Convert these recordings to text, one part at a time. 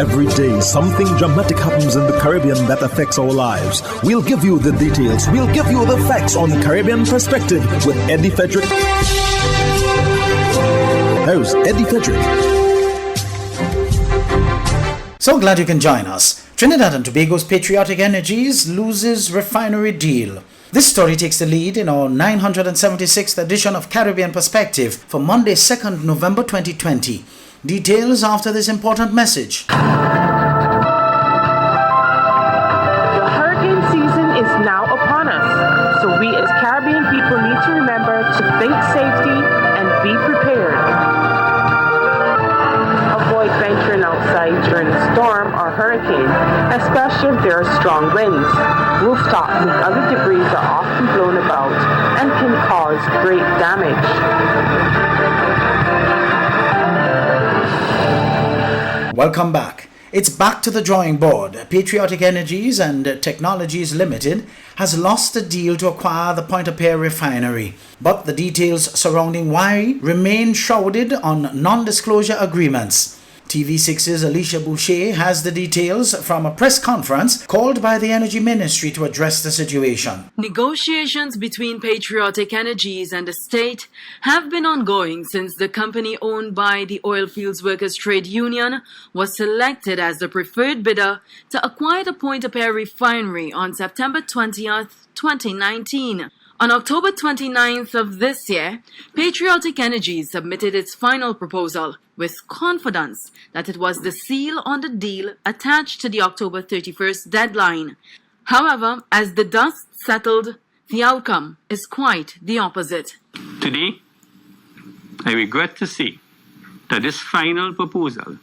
Every day, something dramatic happens in the Caribbean that affects our lives. We'll give you the details. We'll give you the facts on Caribbean Perspective with Eddie Frederick. Here's Eddie Frederick. So glad you can join us. Trinidad and Tobago's Patriotic Energies loses refinery deal. This story takes the lead in our 976th edition of Caribbean Perspective for Monday, 2nd November 2020. Details after this important message. The hurricane season is now upon us, so we as Caribbean people need to remember to think safety and be prepared. Avoid venturing outside during a storm or hurricane, especially if there are strong winds. Rooftops and other debris are often blown about and can cause great damage. Welcome back. It's back to the drawing board. Patriotic Energies and Technologies Limited has lost the deal to acquire the Point-à-Pierre refinery, but the details surrounding why remain shrouded on non-disclosure agreements. TV6's Alicia Boucher has the details from a press conference called by the Energy Ministry to address the situation. Negotiations between Patriotic Energies and the state have been ongoing since the company owned by the Oilfields Workers Trade Union was selected as the preferred bidder to acquire the Point-à-Pierre refinery on September 20th, 2019. On October 29th of this year, Patriotic Energies submitted its final proposal with confidence that it was the seal on the deal attached to the October 31st deadline. However, as the dust settled, the outcome is quite the opposite. Today, I regret to say that this final proposal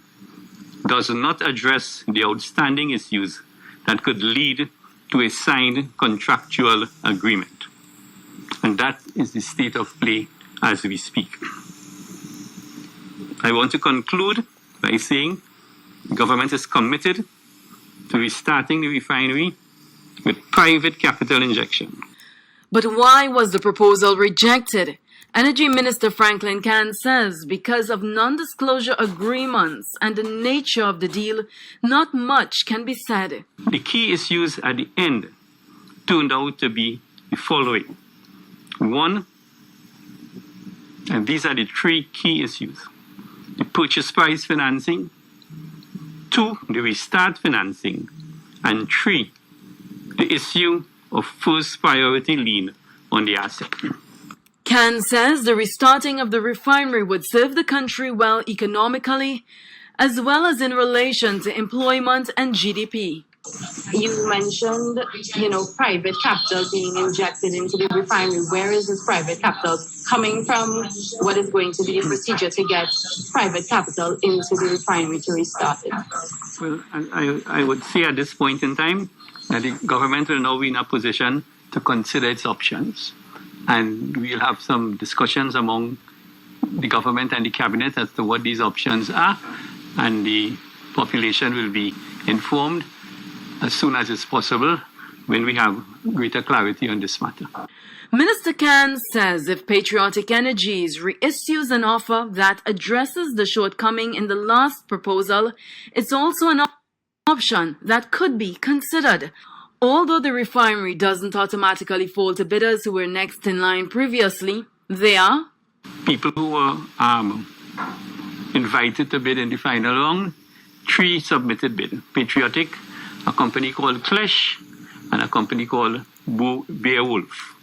does not address the outstanding issues that could lead to a signed contractual agreement. And that is the state of play as we speak. I want to conclude by saying the government is committed to restarting the refinery with private capital injection. But why was the proposal rejected? Energy Minister Franklin Can says because of non-disclosure agreements and the nature of the deal, not much can be said. The key issues at the end turned out to be the following. One, and these are the three key issues: the purchase price financing, two, the restart financing, and three, the issue of first priority lien on the asset. Can says the restarting of the refinery would serve the country well economically, as well as in relation to employment and GDP. You mentioned, private capital being injected into the refinery. Where is this private capital coming from? What is going to be the procedure to get private capital into the refinery to restart it? Well, I would say at this point in time that the government will now be in a position to consider its options. And we'll have some discussions among the government and the cabinet as to what these options are. And the population will be informed as soon as it's possible when we have greater clarity on this matter. Minister Can says if Patriotic Energies reissues an offer that addresses the shortcoming in the last proposal, it's also an option that could be considered. Although the refinery doesn't automatically fall to bidders who were next in line previously, there are people who were invited to bid in the final round. 3 submitted bid: Patriotic, a company called Clash, and a company called Beowulf.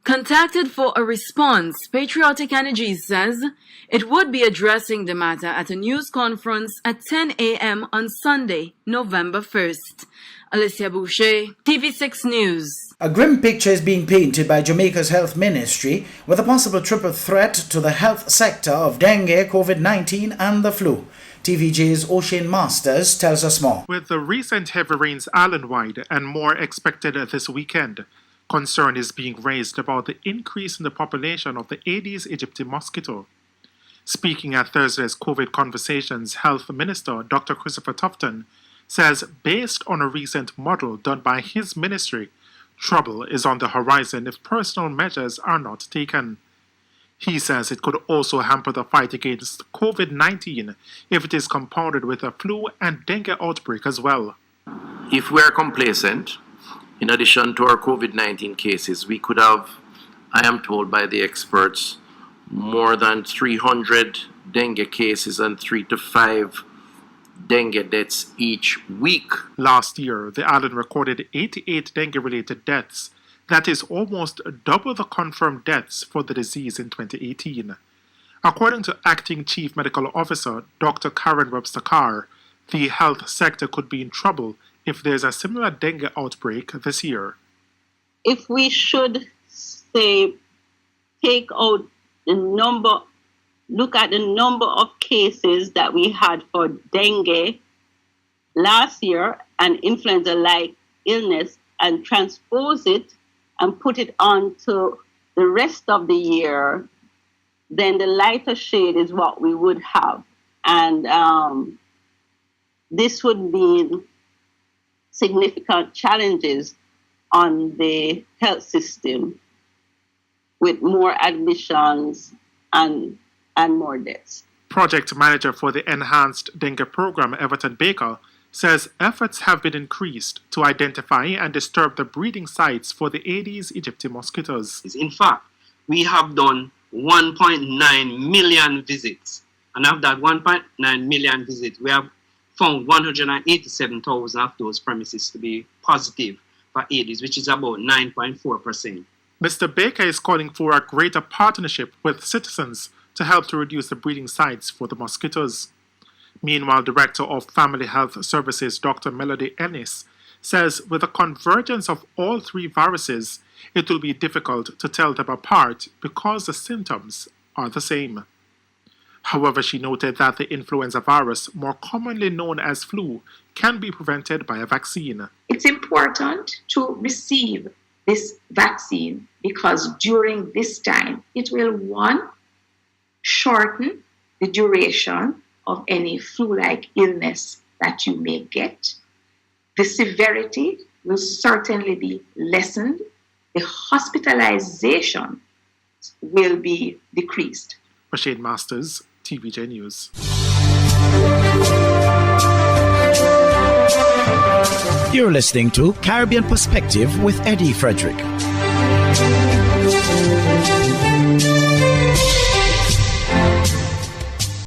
Contacted for a response, Patriotic Energies says it would be addressing the matter at a news conference at 10 a.m. on Sunday, November 1st. Alicia Boucher, TV6 News. A grim picture is being painted by Jamaica's health ministry with a possible triple threat to the health sector of dengue, COVID-19 and the flu. TVJ's Ocean Masters tells us more. With the recent heavy rains island-wide and more expected this weekend, concern is being raised about the increase in the population of the Aedes aegypti mosquito. Speaking at Thursday's COVID Conversations, Health Minister Dr. Christopher Tufton says based on a recent model done by his ministry, trouble is on the horizon if personal measures are not taken. He says it could also hamper the fight against COVID-19 if it is compounded with a flu and dengue outbreak as well. If we are complacent, in addition to our COVID-19 cases, we could have, I am told by the experts, more than 300 dengue cases and 3 to 5 dengue deaths each week. Last year, the island recorded 88 dengue-related deaths. That is almost double the confirmed deaths for the disease in 2018. According to Acting Chief Medical Officer Dr. Karen Webster Carr, the health sector could be in trouble if there's a similar dengue outbreak this year. If we should, say, take out the number, look at the number of cases that we had for dengue last year and influenza-like illness and transpose it and put it on to the rest of the year, then the lighter shade is what we would have. And this would mean significant challenges on the health system with more admissions and more deaths. Project manager for the Enhanced Dengue Program, Everton Baker, says efforts have been increased to identify and disturb the breeding sites for the Aedes aegypti mosquitoes. In fact, we have done 1.9 million visits. And of that 1.9 million visits, we have found 187,000 of those premises to be positive for Aedes, which is about 9.4%. Mr. Baker is calling for a greater partnership with citizens to help to reduce the breeding sites for the mosquitoes. Meanwhile, Director of Family Health Services, Dr. Melody Ennis, says with the convergence of all 3 viruses, it will be difficult to tell them apart because the symptoms are the same. However, she noted that the influenza virus, more commonly known as flu, can be prevented by a vaccine. It's important to receive this vaccine because during this time, it will, 1, shorten the duration of any flu-like illness that you may get. The severity will certainly be lessened. The hospitalization will be decreased. Rashid Masters, TVJ News. You're listening to Caribbean Perspective with Eddie Frederick.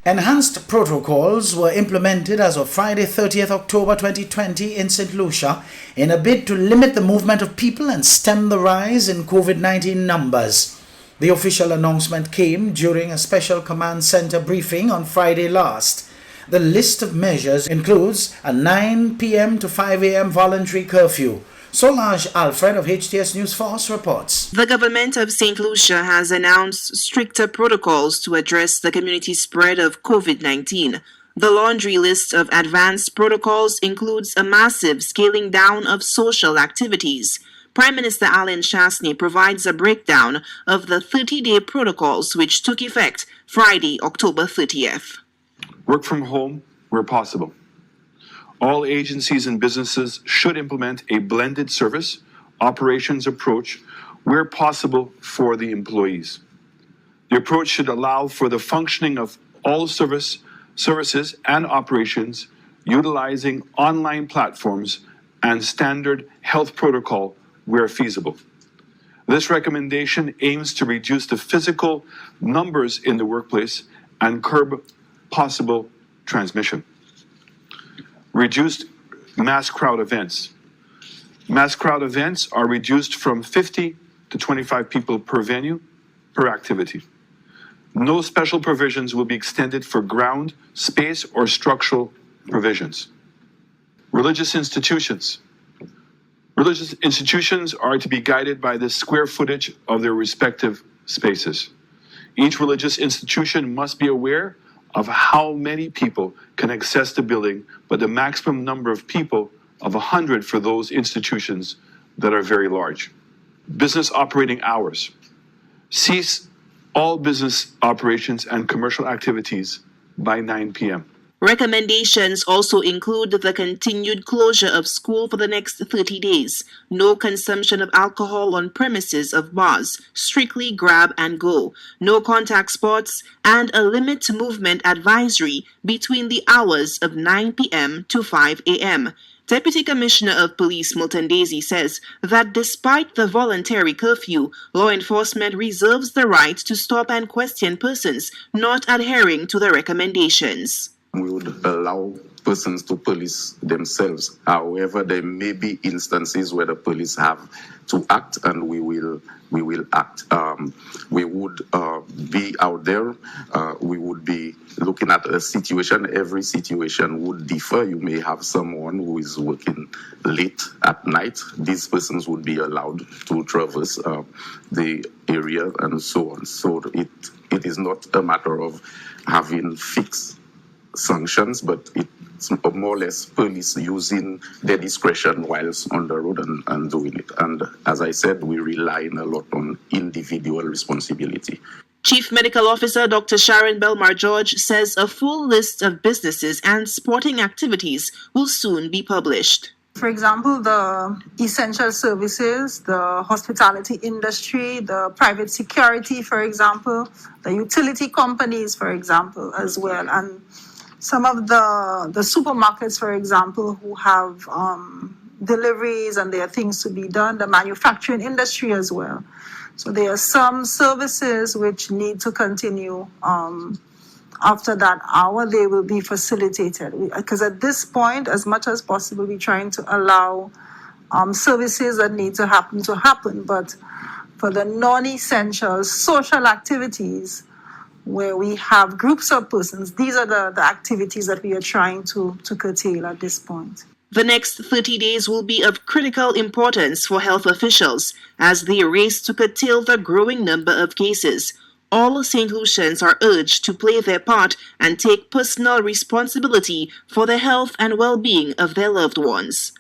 Enhanced protocols were implemented as of Friday 30th October 2020 in St. Lucia in a bid to limit the movement of people and stem the rise in COVID-19 numbers. The official announcement came during a special command center briefing on Friday last. The list of measures includes a 9 p.m. to 5 a.m. voluntary curfew. Solange Alfred of HTS News Force reports. The government of St. Lucia has announced stricter protocols to address the community spread of COVID-19. The laundry list of advanced protocols includes a massive scaling down of social activities. Prime Minister Alan Chasney provides a breakdown of the 30-day protocols which took effect Friday, October 30th. Work from home where possible. All agencies and businesses should implement a blended service operations approach where possible for the employees. The approach should allow for the functioning of all services and operations utilizing online platforms and standard health protocol where feasible. This recommendation aims to reduce the physical numbers in the workplace and curb possible transmission. Reduced mass crowd events. Mass crowd events are reduced from 50 to 25 people per venue, per activity. No special provisions will be extended for ground, space, or structural provisions. Religious institutions. Religious institutions are to be guided by the square footage of their respective spaces. Each religious institution must be aware of how many people can access the building, but the maximum number of people of 100 for those institutions that are very large. Business operating hours. Cease all business operations and commercial activities by 9 p.m. Recommendations also include the continued closure of school for the next 30 days, no consumption of alcohol on premises of bars, strictly grab and go, no contact sports, and a limit to movement advisory between the hours of 9 p.m. to 5 a.m. Deputy Commissioner of Police Milton Daisy says that despite the voluntary curfew, law enforcement reserves the right to stop and question persons not adhering to the recommendations. We would allow persons to police themselves. However, there may be instances where the police have to act, and we will act. We would be out there. We would be looking at a situation. Every situation would differ. You may have someone who is working late at night. These persons would be allowed to traverse the area and so on. So it is not a matter of having fixed sanctions, but it's more or less police using their discretion whilst on the road and doing it. And as I said, we rely a lot on individual responsibility. Chief Medical Officer Dr. Sharon Belmar-George says a full list of businesses and sporting activities will soon be published. For example, the essential services, the hospitality industry, the private security, for example, the utility companies, for example, as well, and some of the supermarkets, for example, who have deliveries and there are things to be done, the manufacturing industry as well. So there are some services which need to continue after that hour. They will be facilitated. Because at this point, as much as possible, we're trying to allow services that need to happen. But for the non-essential social activities, where we have groups of persons, these are the activities that we are trying to curtail at this point. The next 30 days will be of critical importance for health officials as they race to curtail the growing number of cases. All St. Lucians are urged to play their part and take personal responsibility for the health and well-being of their loved ones.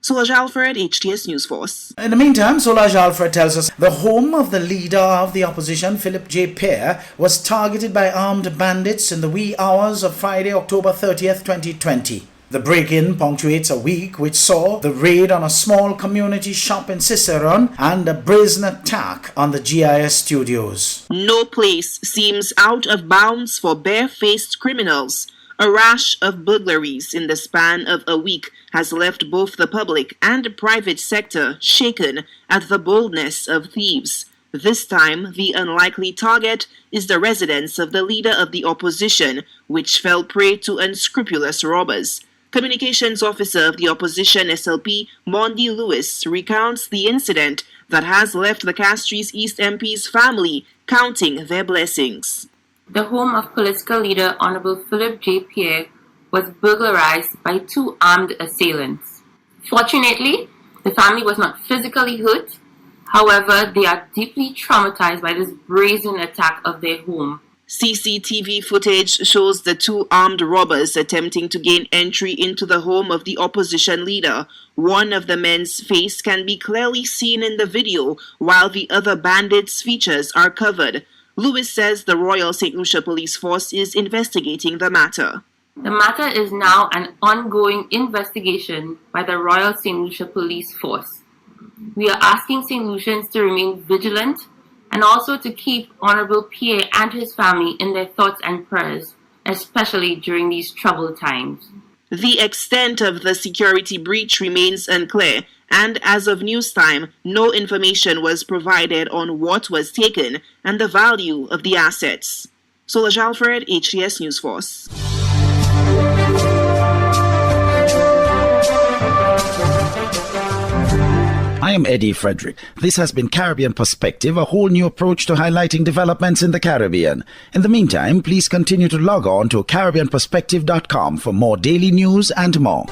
Solange Alfred, HTS News Force. In the meantime, Solange Alfred tells us the home of the leader of the opposition, Philip J. Pierre, was targeted by armed bandits in the wee hours of Friday, October 30th, 2020. The break-in punctuates a week which saw the raid on a small community shop in Cicerone and a brazen attack on the GIS studios. No place seems out of bounds for barefaced criminals. A rash of burglaries in the span of a week has left both the public and private sector shaken at the boldness of thieves. This time, the unlikely target is the residence of the leader of the opposition, which fell prey to unscrupulous robbers. Communications Officer of the Opposition SLP, Mondi Lewis, recounts the incident that has left the Castries East MP's family counting their blessings. The home of political leader Honorable Philip J. Pierre was burglarized by two armed assailants. Fortunately, the family was not physically hurt. However, they are deeply traumatized by this brazen attack of their home. CCTV footage shows the two armed robbers attempting to gain entry into the home of the opposition leader. One of the men's face can be clearly seen in the video, while the other bandits' features are covered. Lewis says the Royal St. Lucia Police Force is investigating the matter. The matter is now an ongoing investigation by the Royal St. Lucia Police Force. We are asking St. Lucians to remain vigilant and also to keep Honorable Pierre and his family in their thoughts and prayers, especially during these troubled times. The extent of the security breach remains unclear, and as of news time, no information was provided on what was taken and the value of the assets. Solange Alfred, HTS News Force. I am Eddie Frederick. This has been Caribbean Perspective, a whole new approach to highlighting developments in the Caribbean. In the meantime, please continue to log on to CaribbeanPerspective.com for more daily news and more.